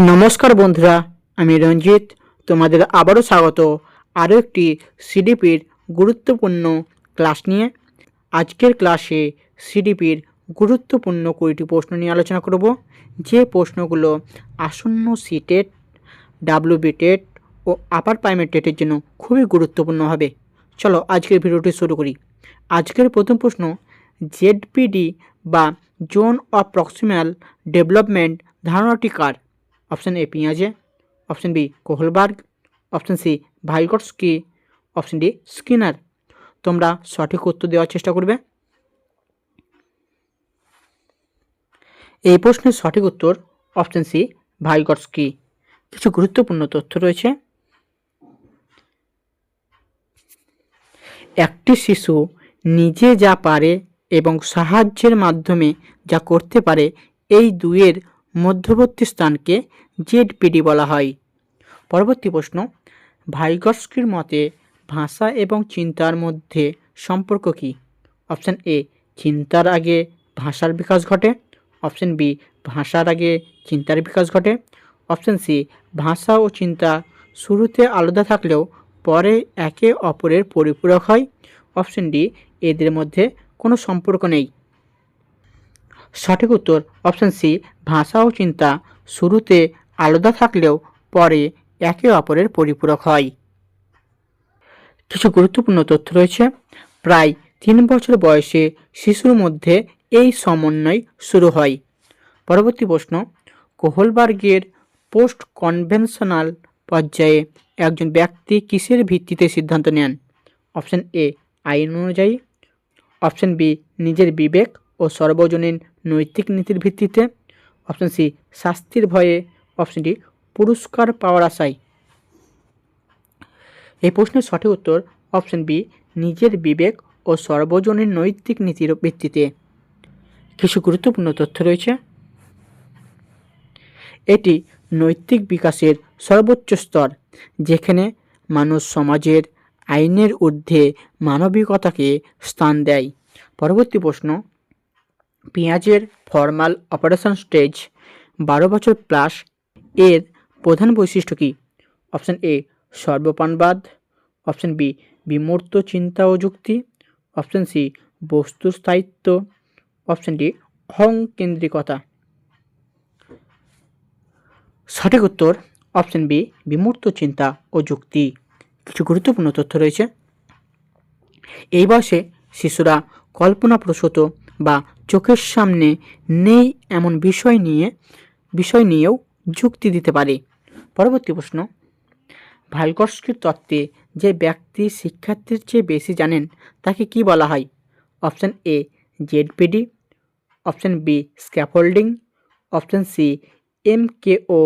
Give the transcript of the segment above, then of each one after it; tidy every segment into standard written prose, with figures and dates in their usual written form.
নমস্কার বন্ধুরা, আমি রঞ্জিত। তোমাদের আবারও স্বাগত আরও একটি সিডিপির গুরুত্বপূর্ণ ক্লাস নিয়ে। আজকের ক্লাসে সিডিপির গুরুত্বপূর্ণ 20টি প্রশ্ন নিয়ে আলোচনা করব, যে প্রশ্নগুলো আসন্ন সিটেট, ডাব্লিউবি টেট ও আপার প্রাইমারি টেটের জন্য খুবই গুরুত্বপূর্ণ হবে। চলো আজকের ভিডিওটি শুরু করি। আজকের প্রথম প্রশ্ন, জেডপিডি বা জোন অফ প্রক্সিমাল ডেভেলপমেন্ট ধারণাটি কার? অপশন এ পিয়াজে, option B Kohlberg, option C Vygotsky, option D Skinner. তোমরা সঠিক উত্তর দেওয়ার চেষ্টা করবে। এই প্রশ্নের সঠিক উত্তর অপশন সি ভাইগটস্কি। কিছু গুরুত্বপূর্ণ তথ্য রয়েছে। একটি শিশু নিজে যা পারে এবং সাহায্যের মাধ্যমে যা করতে পারে, এই দুইয়ের মধ্যবর্তী স্থানকে জেডপিডি বলা হয়। পরবর্তী প্রশ্ন, ভাইগটস্কির মতে ভাষা এবং চিন্তার মধ্যে সম্পর্ক কী? অপশান এ চিন্তার আগে ভাষার বিকাশ ঘটে, অপশান বি ভাষার আগে চিন্তার বিকাশ ঘটে, অপশান সি ভাষা ও চিন্তা শুরুতে আলাদা থাকলেও পরে একে অপরের পরিপূরক হয়, অপশান ডি এদের মধ্যে কোনো সম্পর্ক নেই। সঠিক উত্তর অপশান সি ভাষা ও চিন্তা শুরুতে আলাদা থাকলেও পরে একে অপরের পরিপূরক হয়। কিছু গুরুত্বপূর্ণ তথ্য রয়েছে। প্রায় 3 বছর বয়সে শিশুর মধ্যে এই সমন্বয় শুরু হয়। পরবর্তী প্রশ্ন, কোহলবার্গের পোস্ট কনভেনশনাল পর্যায়ে একজন ব্যক্তি কিসের ভিত্তিতে সিদ্ধান্ত নেন? অপশান এ আইন অনুযায়ী, অপশান বি নিজের বিবেক ও সর্বজনীন নৈতিক নীতির ভিত্তিতে, অপশান সি শাস্তির ভয়ে, অপশান ডি পুরস্কার পাওয়ার আশায়। এই প্রশ্নের সঠিক উত্তর অপশান বি নিজের বিবেক ও সর্বজনীন নৈতিক নীতির ভিত্তিতে। কিছু গুরুত্বপূর্ণ তথ্য রয়েছে। এটি নৈতিক বিকাশের সর্বোচ্চ স্তর, যেখানে মানুষ সমাজের আইনের ঊর্ধ্বে মানবিকতাকে স্থান দেয়। পরবর্তী প্রশ্ন, পিঁয়াজের ফর্মাল অপারেশন স্টেজ 12 বছর প্লাস এর প্রধান বৈশিষ্ট্য কী? অপশান এ সর্বপানবাদ, অপশান বি বিমূর্ত চিন্তা ও যুক্তি, অপশান সি বস্তুর স্থায়িত্ব, অপশান ডি অহংকেন্দ্রিকতা। সঠিক উত্তর অপশান বি বিমূর্ত চিন্তা ও যুক্তি। কিছু গুরুত্বপূর্ণ তথ্য রয়েছে। এই বয়সে শিশুরা কল্পনাপ্রসূত বা চোখের সামনে নেই এমন বিষয় নিয়েও যুক্তি দিতে পারে। পরবর্তী প্রশ্ন, ভাইগটস্কির তত্ত্বে যে ব্যক্তি শিক্ষার্থীর চেয়ে বেশি জানেন তাকে কি বলা হয়? Option A ZPD, option B scaffolding, option C MKO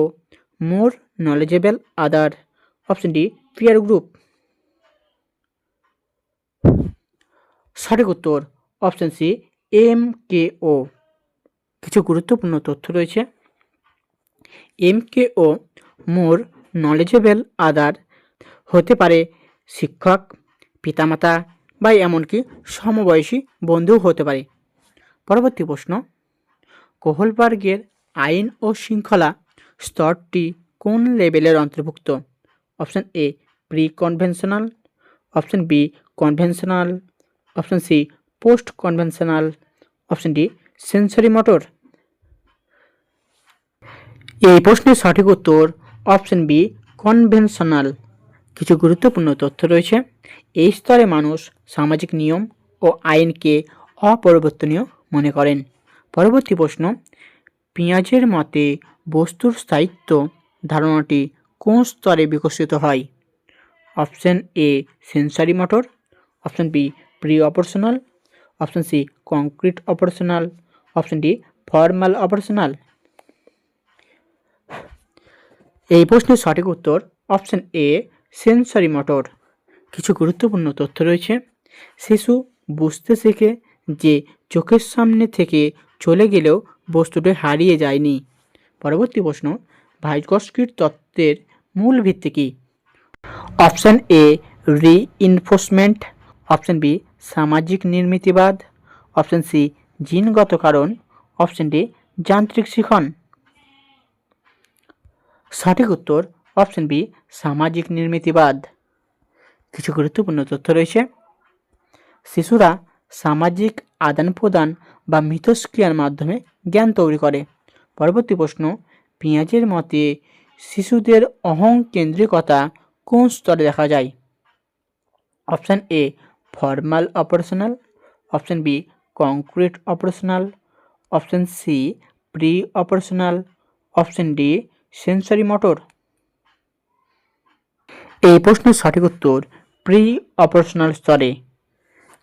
more knowledgeable other, option D peer group. সঠিক উত্তর অপশান সি এমকেও। কিছু গুরুত্বপূর্ণ তথ্য রয়েছে। এমকেও মোর নলেজেবল আদার হতে পারে শিক্ষক, পিতামাতা বা এমনকি সমবয়সী বন্ধুও হতে পারে। পরবর্তী প্রশ্ন, কোহলবার্গের আইন ও শৃঙ্খলা স্তরটি কোন লেভেলের অন্তর্ভুক্ত? Option A pre conventional, option B conventional, option C post conventional, option D sensory motor. এই প্রশ্নের সঠিক উত্তর অপশান বি কনভেনশনাল। কিছু গুরুত্বপূর্ণ তথ্য রয়েছে। এই স্তরে মানুষ সামাজিক নিয়ম ও আইনকে অপরিবর্তনীয় মনে করেন। পরবর্তী প্রশ্ন, পিঁয়াজের মতে বস্তুর স্থায়িত্ব ধারণাটি কোন স্তরে বিকশিত হয়? Option A sensory motor, option B pre operational, option C concrete operational, option D formal operational. এই প্রশ্নের সঠিক উত্তর অপশান এ সেন্সরি মোটর। কিছু গুরুত্বপূর্ণ তথ্য রয়েছে। শিশু বুঝতে শেখে যে চোখের সামনে থেকে চলে গেলেও বস্তুটি হারিয়ে যায়নি। পরবর্তী প্রশ্ন, ভাইগটস্কির তত্ত্বের মূল ভিত্তি কী? Option A reinforcement, option B সামাজিক নির্মিতিবাদ, অপশান সি জিনগত কারণ, অপশান ডি যান্ত্রিক শিখন। সঠিক উত্তর অপশন বি সামাজিক নির্মিতিবাদ। কিছু গুরুত্বপূর্ণ তথ্য রয়েছে। শিশুরা সামাজিক আদান প্রদান বা মিথস্ক্রিয়ার মাধ্যমে জ্ঞান তৈরি করে। পরবর্তী প্রশ্ন, পিঁয়াজের মতে শিশুদের অহংকেন্দ্রিকতা কোন স্তরে দেখা যায়? Option A formal operational, option B concrete operational, option C pre operational, option D sensory motor. এই প্রশ্নের সঠিক উত্তর প্রি অপারেশনাল স্তরে।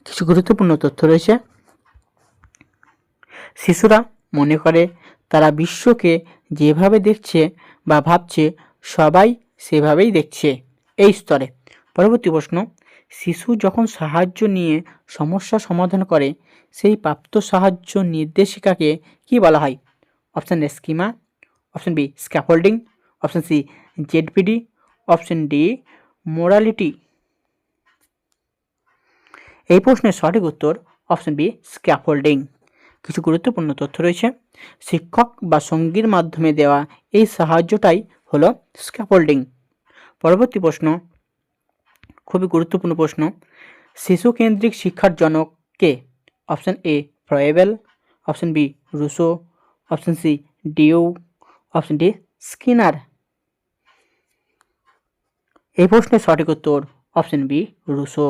কিছু গুরুত্বপূর্ণ তথ্য রয়েছে। শিশুরা মনে করে তারা বিশ্বকে যেভাবে দেখছে বা ভাবছে সবাই সেভাবেই দেখছে এই স্তরে। পরবর্তী প্রশ্ন, শিশু যখন সাহায্য নিয়ে সমস্যা সমাধান করে সেই প্রাপ্ত সাহায্য নির্দেশিকাকে কি বলা হয়? Option A schema, option B scaffolding, option C ZPD, option D morality. এই প্রশ্নের সঠিক উত্তর অপশান বি স্ক্যাফোল্ডিং। কিছু গুরুত্বপূর্ণ তথ্য রয়েছে। শিক্ষক বা সঙ্গীর মাধ্যমে দেওয়া এই সাহায্যটাই হলো স্ক্যাফোল্ডিং। পরবর্তী প্রশ্ন, খুবই গুরুত্বপূর্ণ প্রশ্ন, শিশু কেন্দ্রিক শিক্ষার জনক কে? Option A Froebel, option B Rousseau, option C Dewey, option D Skinner. এই প্রশ্নের সঠিক উত্তর অপশান বি রুসো।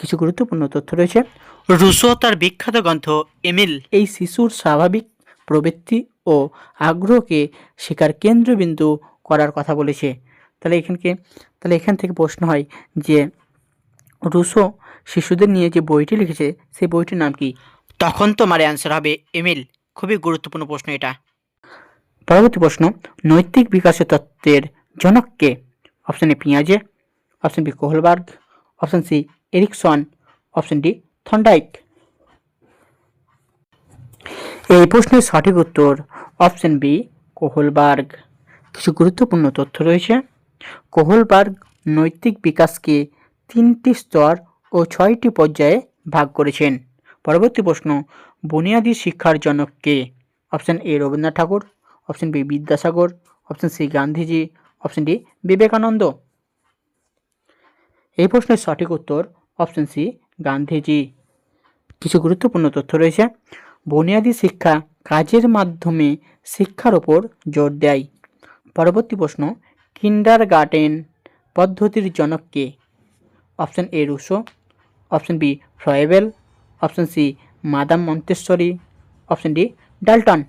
কিছু গুরুত্বপূর্ণ তথ্য রয়েছে। রুসো তার বিখ্যাত গ্রন্থ এমিল এই শিশুর স্বাভাবিক প্রবৃত্তি ও আগ্রহকে শেখার কেন্দ্রবিন্দু করার কথা বলেছে। তাহলে এখান থেকে প্রশ্ন হয় যে রুসো শিশুদের নিয়ে যে বইটি লিখেছে সেই বইটির নাম কি? তখন তোমার অ্যান্সার হবে এমিল। খুবই গুরুত্বপূর্ণ প্রশ্ন এটা। পরবর্তী প্রশ্ন, নৈতিক বিকাশের তত্ত্বের জনক কে? অপশান এ পিঁয়াজে, option B Kohlberg, option C Erikson, option D Thorndike. এই প্রশ্নের সঠিক উত্তর অপশান বি কোহলবার্গ। কিছু গুরুত্বপূর্ণ তথ্য রয়েছে। কোহলবার্গ নৈতিক বিকাশকে 3টি স্তর ও 6টি পর্যায়ে ভাগ করেছেন। পরবর্তী প্রশ্ন, বুনিয়াদী শিক্ষার জনক কে? Option A Rabindranath Thakur, option B Vidyasagar, option C Gandhiji, option D Vivekananda. এই প্রশ্নের সঠিক উত্তর অপশান সি গান্ধীজি। কিছু গুরুত্বপূর্ণ তথ্য রয়েছে। বুনিয়াদী শিক্ষা কাজের মাধ্যমে শিক্ষার ওপর জোর দেয়। পরবর্তী প্রশ্ন, কিন্ডারগার্টেন পদ্ধতির জনক কে? Option A Rousseau, option B Froebel, option C madam Montessori, option D Dalton.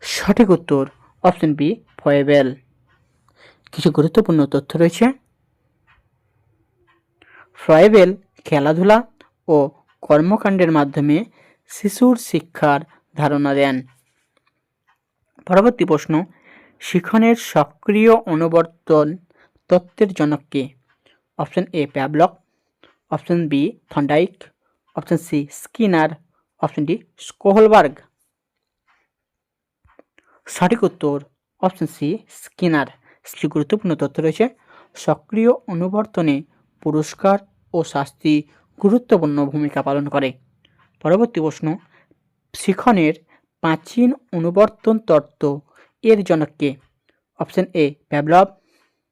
সঠিক উত্তর অপশান বি ফ্রয়েবেল। কিছু গুরুত্বপূর্ণ তথ্য রয়েছে। ফ্রয়েবেল খেলাধুলা ও কর্মকাণ্ডের মাধ্যমে শিশুর শিক্ষার ধারণা দেন। পরবর্তী প্রশ্ন, শিখনের সক্রিয় অনুবর্তন তত্ত্বের জনক কে? Option A Pavlov, option B Thorndike, option C Skinner, option D Kohlberg. সঠিক উত্তর অপশান সি স্কিনার। কিছু গুরুত্বপূর্ণ তথ্য রয়েছে। সক্রিয় অনুবর্তনে পুরস্কার ও শাস্তি গুরুত্বপূর্ণ ভূমিকা পালন করে। পরবর্তী প্রশ্ন, শিখনের প্রাচীন অনুবর্তন তত্ত্ব এর জনক কে? Option A Pavlov,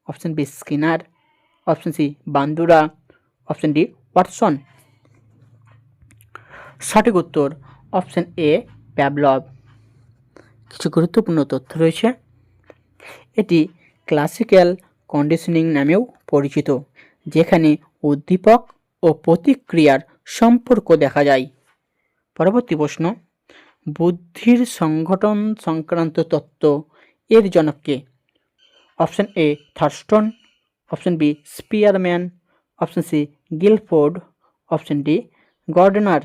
option B Skinner, option C Bandura, option D Watson. সঠিক উত্তর অপশান এ প্যাভলভ। কিছু গুরুত্বপূর্ণ তথ্য রয়েছে। এটি ক্লাসিক্যাল কন্ডিশনিং নামেও পরিচিত, যেখানে উদ্দীপক ও প্রতিক্রিয়ার সম্পর্ক দেখা যায়। পরবর্তী প্রশ্ন, বুদ্ধির সংগঠন সংক্রান্ত তত্ত্ব এর জনক কে? Option A Thurstone, option B Spearman, option C Guilford, option D Gardner.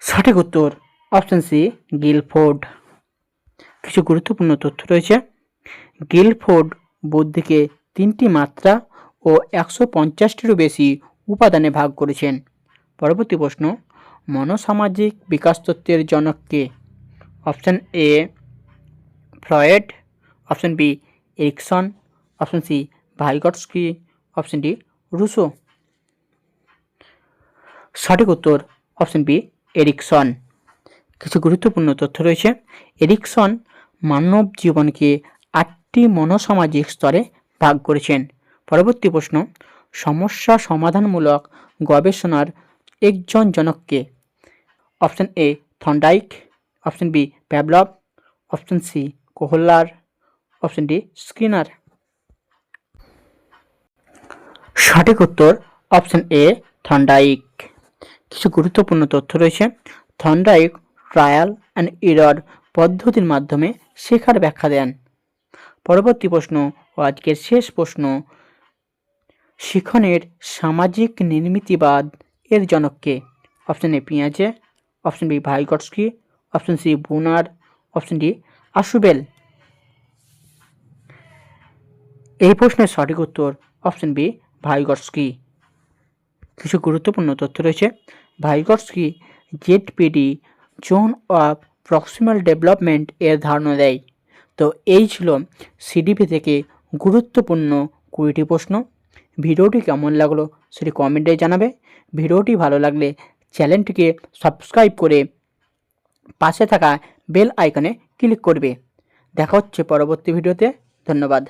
সঠিক উত্তর অপশান সি গিলফোর্ড। কিছু গুরুত্বপূর্ণ তথ্য রয়েছে। গিলফোর্ড বুদ্ধিকে 3টি মাত্রা ও 150টিরও বেশি উপাদানে ভাগ করেছেন। পরবর্তী প্রশ্ন, মনোসামাজিক বিকাশ তত্ত্বের জনক কে? Option A Freud, option B Erikson, option C Vygotsky, option D Rousseau. সঠিক উত্তর অপশান বি এরিকসন। কিছু গুরুত্বপূর্ণ তথ্য রয়েছে। এরিকসন মানব জীবনকে 8টি মনোসামাজিক স্তরে ভাগ করেছেন। পরবর্তী প্রশ্ন, সমস্যা সমাধানমূলক গবেষণার একজন জনককে? Option A Thorndike, option B Pavlov, option C Kohler, option D Skinner. সঠিক উত্তর অপশন এ থর্নডাইক। কিছু গুরুত্বপূর্ণ তথ্য রয়েছে। থর্নডাইক ট্রায়াল অ্যান্ড এরর পদ্ধতির মাধ্যমে শেখার ব্যাখ্যা দেন। পরবর্তী প্রশ্ন ও আজকের শেষ প্রশ্ন, শিখনের সামাজিক নির্মিতিবাদ এর জনককে? অপশন এ পিয়াজে, option B Vygotsky, option C Bruner, option D Ausubel. এই প্রশ্নের সঠিক উত্তর অপশন বি ভাইগটস্কি। কিছু গুরুত্বপূর্ণ তথ্য রয়েছে। Vygotsky ZPD zone of proximal development এর ধারণা দেয়। তো এই ছিল সিডিপি থেকে গুরুত্বপূর্ণ 20টি প্রশ্ন। ভিডিওটি কেমন লাগলো সেটি কমেন্টে জানাবে। ভিডিওটি ভালো লাগলে চ্যানেলটিকে সাবস্ক্রাইব করে পাশে থাকা বেল আইকনে ক্লিক করবে। দেখা হচ্ছে পরবর্তী ভিডিওতে। ধন্যবাদ।